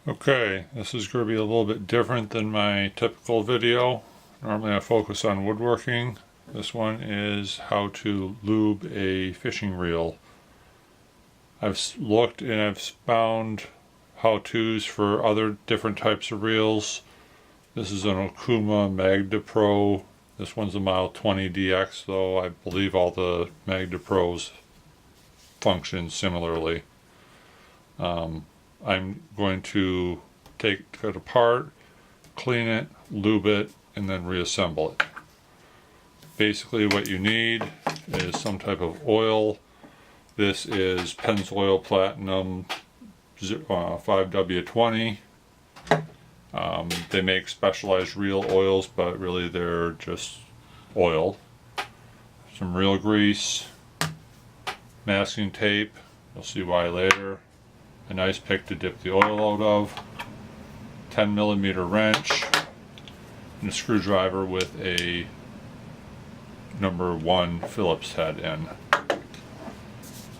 Okay, this is going to be a little bit different than my typical video. Normally I focus on woodworking. This one is how to lube a fishing reel. I've looked and I've found how-tos for other different types of reels. This is an Okuma Magda Pro. This one's a Model 20 DX, though I believe all the Magda Pros function similarly. I'm going to take it apart, clean it, lube it, and then reassemble it. Basically what you need is some type of oil. This is Pennzoil Platinum 5W20. They make specialized reel oils, but really they're just oil. Some reel grease, masking tape, you'll see why later. A nice pick to dip the oil out of, 10mm wrench, and a screwdriver with a number 1 Phillips head in.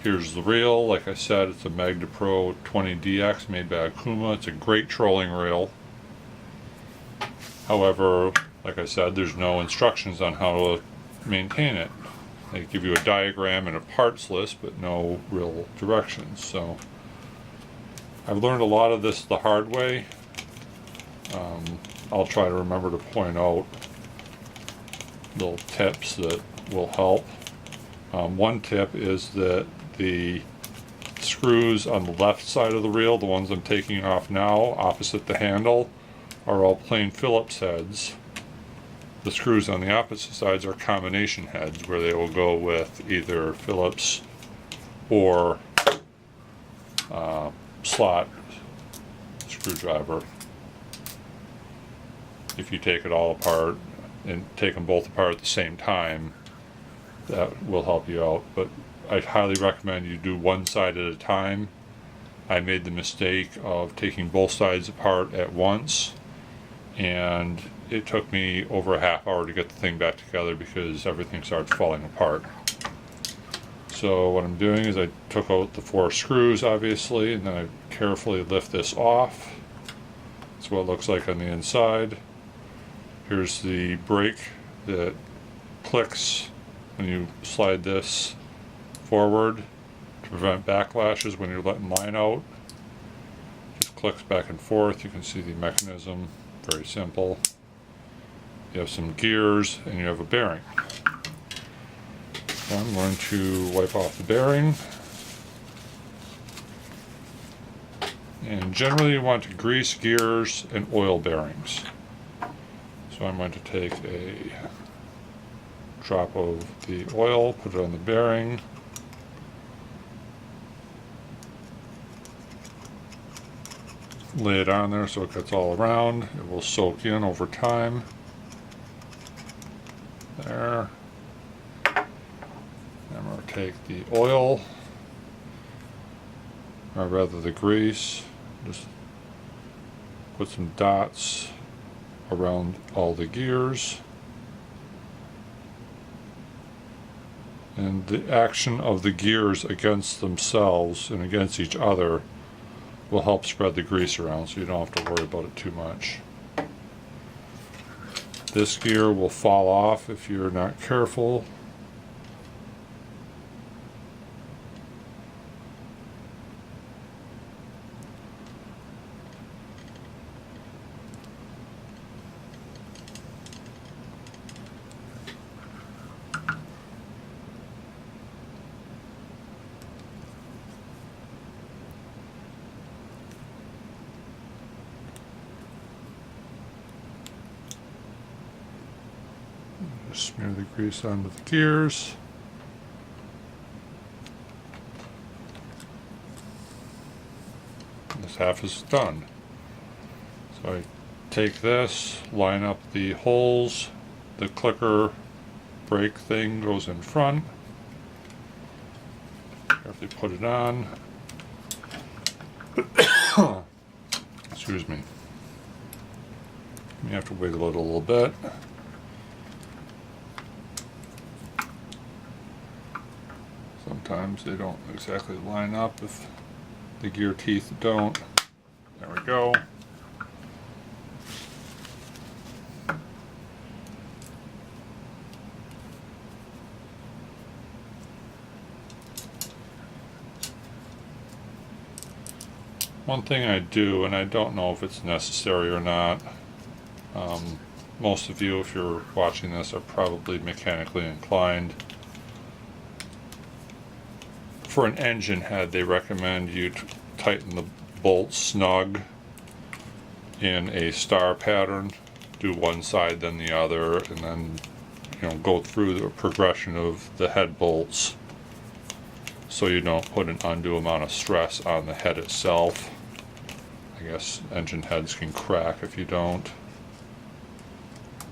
Here's the reel. Like I said, it's a Magda Pro 20 DX made by Okuma. It's a great trolling reel. However, like I said, there's no instructions on how to maintain it. They give you a diagram and a parts list, but no real directions. So I've learned a lot of this the hard way. I'll try to remember to point out little tips that will help. One tip is that the screws on the left side of the reel, the ones I'm taking off now, opposite the handle, are all plain Phillips heads. The screws on the opposite sides are combination heads, where they will go with either Phillips or slot screwdriver. If you take it all apart and take them both apart at the same time, that will help you out, but I highly recommend you do one side at a time. I made the mistake of taking both sides apart at once, and it took me over a half hour to get the thing back together because everything started falling apart. So what I'm doing is I took out the 4 screws, obviously, and then I carefully lift this off. That's what it looks like on the inside. Here's the brake that clicks when you slide this forward to prevent backlashes when you're letting line out. Just clicks back and forth. You can see the mechanism, very simple. You have some gears and you have a bearing. So I'm going to wipe off the bearing. And generally you want to grease gears and oil bearings. So I'm going to take a drop of the oil, put it on the bearing. Lay it on there so it gets all around. It will soak in over time. There. I'm going to take the oil, or rather the grease, just put some dots around all the gears. And the action of the gears against themselves and against each other will help spread the grease around, so you don't have to worry about it too much. This gear will fall off if you're not careful. Just smear the grease onto the gears. This half is done. So I take this, line up the holes, the clicker brake thing goes in front. Carefully put it on. Excuse me. You have to wiggle it a little bit. Sometimes they don't exactly line up if the gear teeth don't. There we go. One thing I do, and I don't know if it's necessary or not, most of you, if you're watching this, are probably mechanically inclined. For an engine head, they recommend you tighten the bolts snug in a star pattern. Do one side, then the other, and then go through the progression of the head bolts so you don't put an undue amount of stress on the head itself. I guess engine heads can crack if you don't.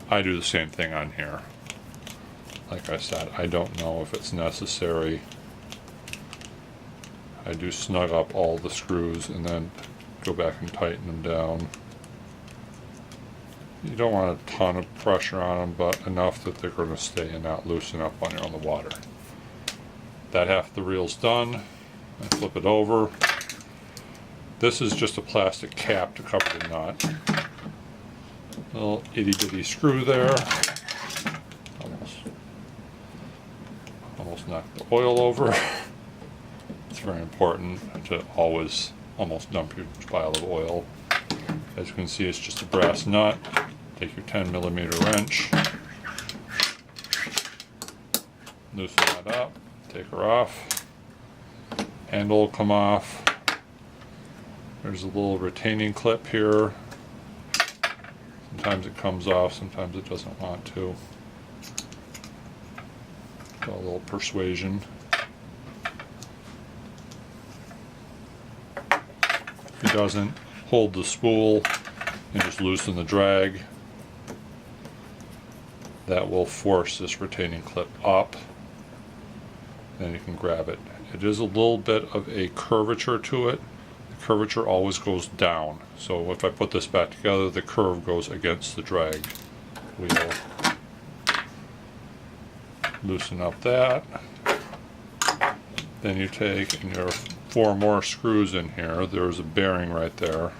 I do the same thing on here. Like I said, I don't know if it's necessary. I do snug up all the screws and then go back and tighten them down. You don't want a ton of pressure on them, but enough that they're going to stay and not loosen up when you're on the water. That half the reel's done. I flip it over. This is just a plastic cap to cover the nut. Little itty bitty screw there. Almost knocked the oil over. It's very important to always almost dump your pile of oil. As you can see, it's just a brass nut. Take your 10mm wrench, loosen that up, take her off. Handle will come off. There's a little retaining clip here. Sometimes it comes off, sometimes it doesn't want to. Got a little persuasion. If it doesn't, hold the spool and just loosen the drag. That will force this retaining clip up. Then you can grab it. It is a little bit of a curvature to it. The curvature always goes down. So if I put this back together, the curve goes against the drag wheel. Loosen up that. Then you take and your 4 more screws in here. There's a bearing right there.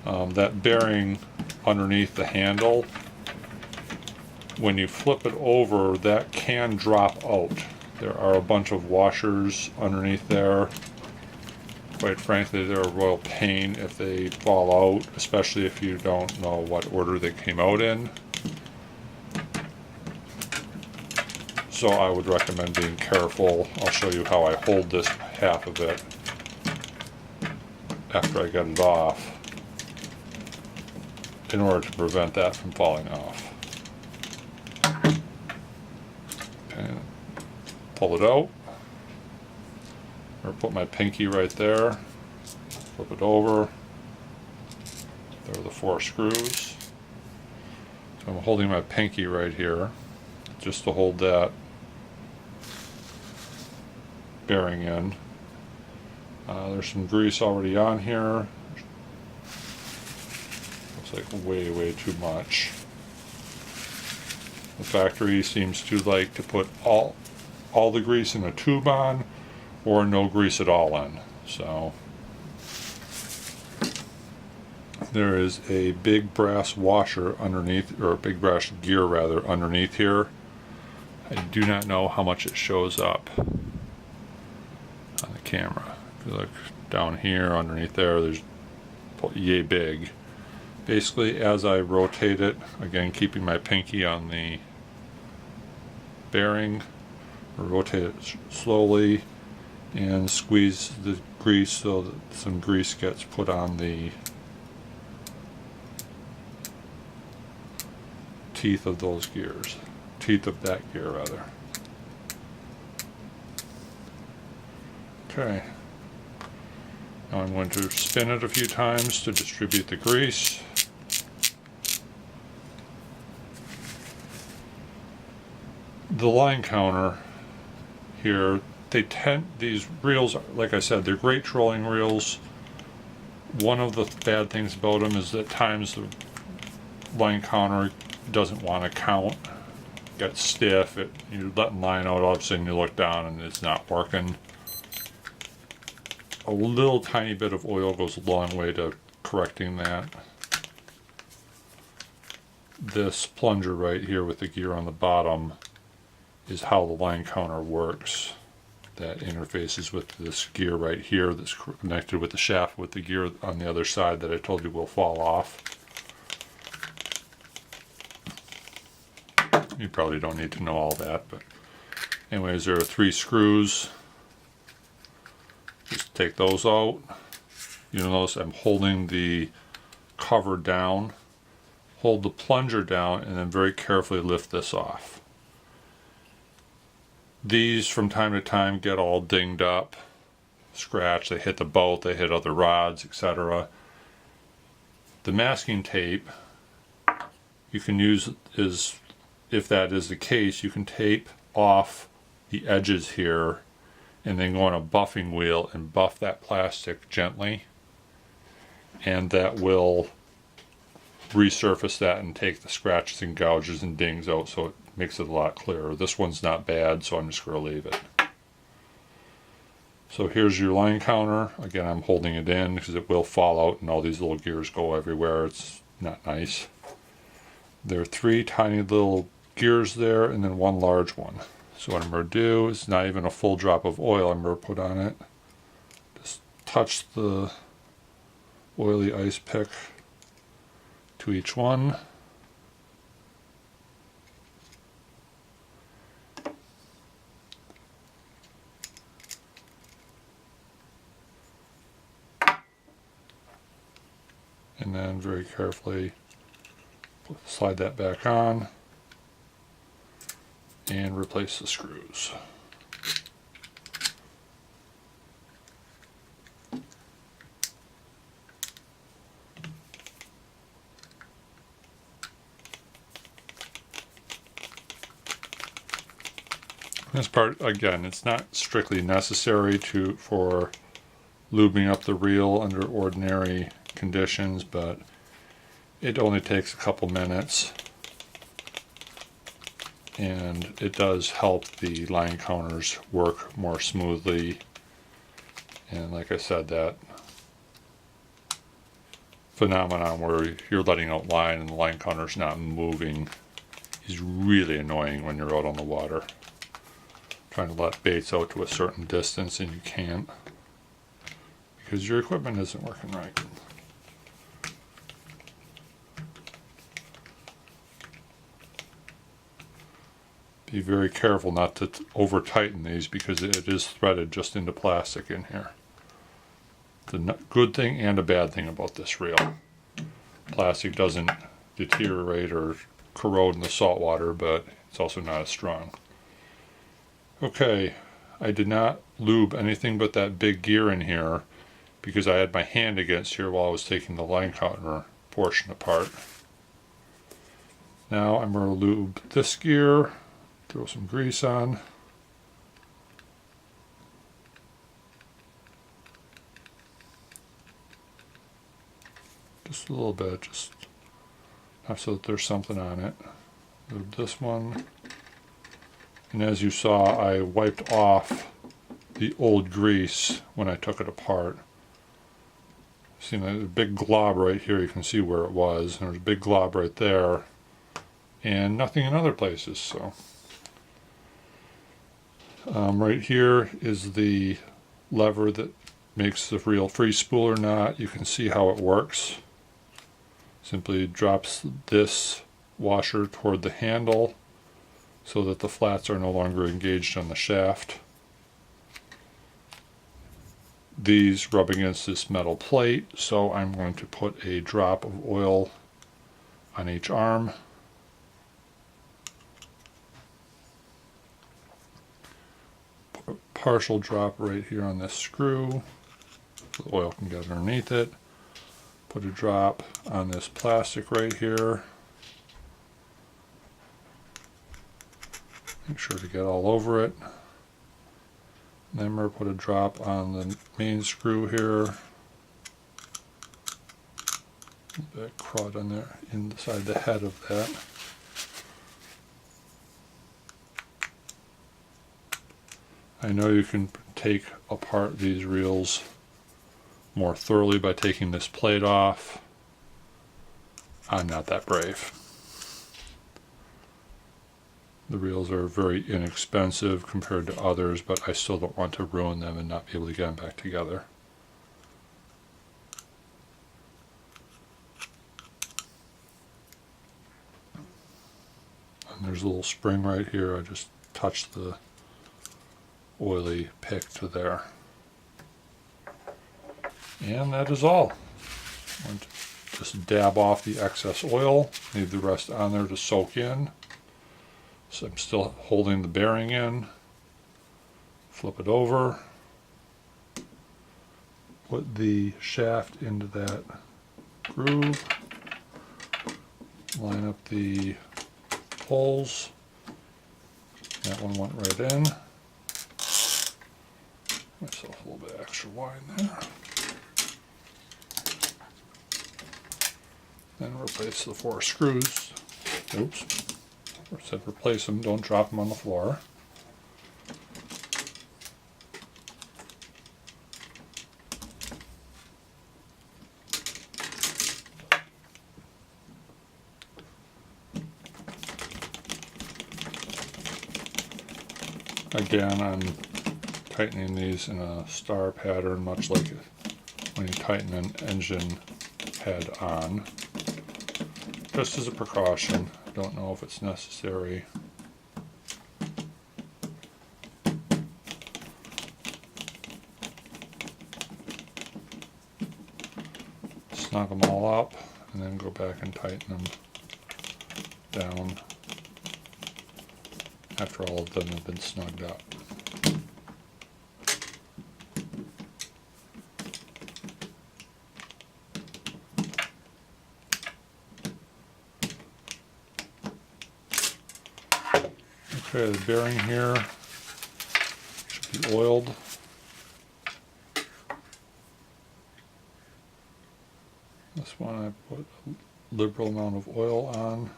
That bearing underneath the handle, when you flip it over, that can drop out. There are a bunch of washers underneath there. Quite frankly, they're a royal pain if they fall out, especially if you don't know what order they came out in. So I would recommend being careful. I'll show you how I hold this half of it after I get it off in order to prevent that from falling off. Okay. Pull it out, or put my pinky right there, flip it over. There are the 4 screws. So I'm holding my pinky right here just to hold that bearing in. There's some grease already on here. Looks like way too much. The factory seems to like to put all the grease in a tube on, or no grease at all in. So there is a big brass washer underneath, or a big brass gear rather, underneath here. I do not know how much it shows up on the camera. If you look down here underneath there, there's yay big. Basically, as I rotate it, again keeping my pinky on the bearing, rotate it slowly and squeeze the grease so that some grease gets put on the teeth of those gears. Teeth of that gear rather. Okay. Now I'm going to spin it a few times to distribute the grease. The line counter here, these reels, like I said, they're great trolling reels. One of the bad things about them is that at times the line counter doesn't want to count. Gets stiff, you let the line out, all of a sudden you look down and it's not working. a little tiny bit of oil goes a long way to correcting that. This plunger right here with the gear on the bottom is how the line counter works. That interfaces with this gear right here that's connected with the shaft with the gear on the other side that I told you will fall off. You probably don't need to know all that, but anyways, there are 3 screws. Just take those out. You'll notice I'm holding the cover down. Hold the plunger down and then very carefully lift this off. These from time to time get all dinged up, scratched, they hit the boat, they hit other rods, etc. The masking tape you can use is, if that is the case, you can tape off the edges here and then go on a buffing wheel and buff that plastic gently, and that will resurface that and take the scratches and gouges and dings out, so it makes it a lot clearer. This one's not bad, so I'm just going to leave it. So here's your line counter. Again, I'm holding it in because it will fall out and all these little gears go everywhere. It's not nice. There are 3 tiny little gears there and then 1 large one. So what I'm going to do is not even a full drop of oil I'm going to put on it. Just touch the oily ice pick to each one. And then very carefully slide that back on and replace the screws. This part, again, it's not strictly necessary for lubing up the reel under ordinary conditions, but it only takes a couple minutes and it does help the line counters work more smoothly. And like I said, that phenomenon where you're letting out line and the line counter's not moving is really annoying when you're out on the water trying to let baits out to a certain distance and you can't because your equipment isn't working right. Be very careful not to over tighten these because it is threaded just into plastic in here. The good thing and a bad thing about this reel. Plastic doesn't deteriorate or corrode in the salt water, but it's also not as strong. Okay, I did not lube anything but that big gear in here because I had my hand against here while I was taking the line counter portion apart. Now I'm going to lube this gear, throw some grease on. Just a little bit, just so that there's something on it. Lube this one. And as you saw, I wiped off the old grease when I took it apart. See a big glob right here, you can see where it was. There's a big glob right there. And nothing in other places, so. Right here is the lever that makes the reel free spool or not. You can see how it works. Simply drops this washer toward the handle so that the flats are no longer engaged on the shaft. These rub against this metal plate, so I'm going to put a drop of oil on each arm. Put a partial drop right here on this screw so the oil can get underneath it. Put a drop on this plastic right here. Make sure to get all over it. Then we're going to put a drop on the main screw here. That crud on there inside the head of that. I know you can take apart these reels more thoroughly by taking this plate off, I'm not that brave. The reels are very inexpensive compared to others, but I still don't want to ruin them and not be able to get them back together. And there's a little spring right here. I just touched the oily pick to there. And that is all. I'm going to just dab off the excess oil, leave the rest on there to soak in. So I'm still holding the bearing in. Flip it over. Put the shaft into that groove. Line up the holes. That one went right in. Myself a little bit extra wine there. Then replace the 4 screws. Oops. I said replace them, don't drop them on the floor. Again, I'm tightening these in a star pattern, much like when you tighten an engine head on. Just as a precaution. I don't know if it's necessary. Snug them all up and then go back and tighten them down after all of them have been snugged up. Okay, the bearing here should be oiled. This one I put a liberal amount of oil on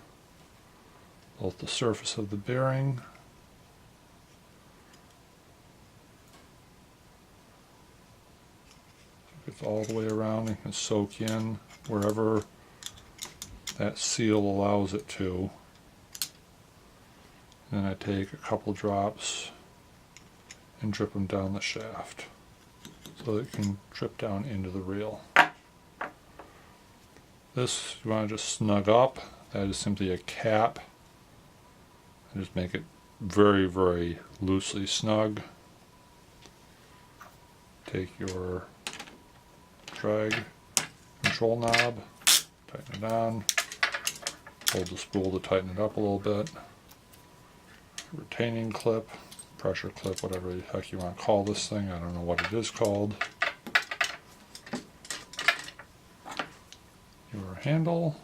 both the surface of the bearing it's all the way around and can soak in wherever that seal allows it to. Then I take a couple drops and drip them down the shaft so that it can drip down into the reel. This you want to just snug up. That is simply a cap. I just make it very, very loosely snug. Take your drag control knob, tighten it on, hold the spool to tighten it up a little bit. Retaining clip, pressure clip, whatever the heck you want to call this thing. I don't know what it is called. Your handle.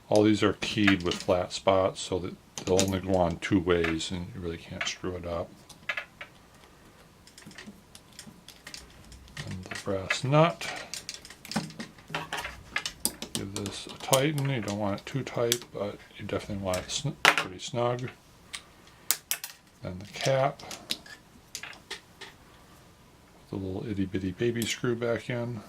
All these are keyed with flat spots so that they'll only go on 2 ways and you really can't screw it up. And the brass nut. Give this a tighten. You don't want it too tight, but you definitely want it pretty snug. Then the cap. Put the little itty bitty baby screw back in.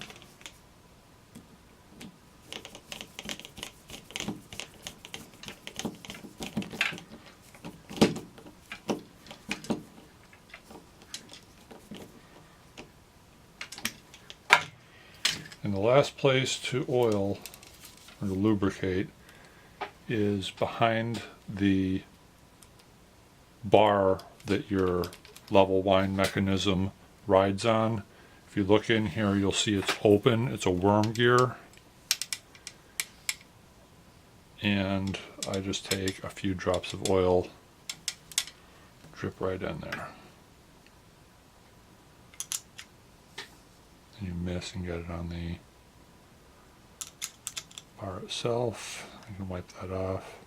And the last place to oil or to lubricate is behind the bar that your level wind mechanism rides on. If you look in here, you'll see it's open. It's a worm gear. And I just take a few drops of oil, drip right in there. And you miss and get it on the bar itself. You can wipe that off.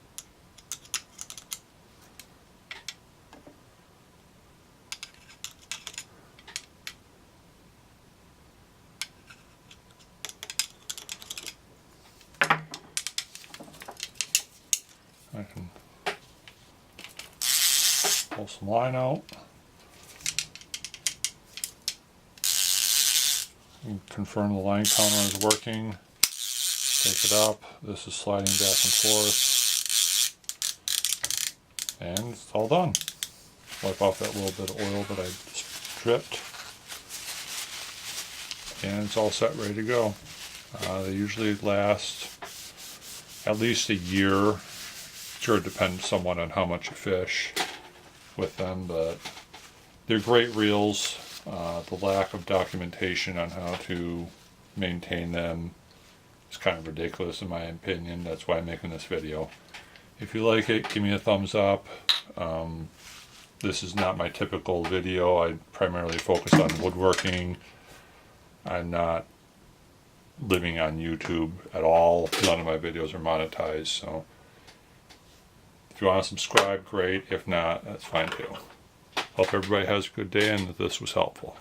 I can pull some line out. confirm the line counter is working. Take it up. This is sliding back and forth. And it's all done. Wipe off that little bit of oil that I just dripped. And it's all set, ready to go. They usually last at least a year. Sure, it depends somewhat on how much you fish with them, but they're great reels. The lack of documentation on how to maintain them is kind of ridiculous in my opinion. That's why I'm making this video. If you like it, give me a thumbs up. This is not my typical video. I primarily focus on woodworking. I'm not living on YouTube at all. None of my videos are monetized, so if you want to subscribe, great. If not, that's fine too. Hope everybody has a good day and that this was helpful.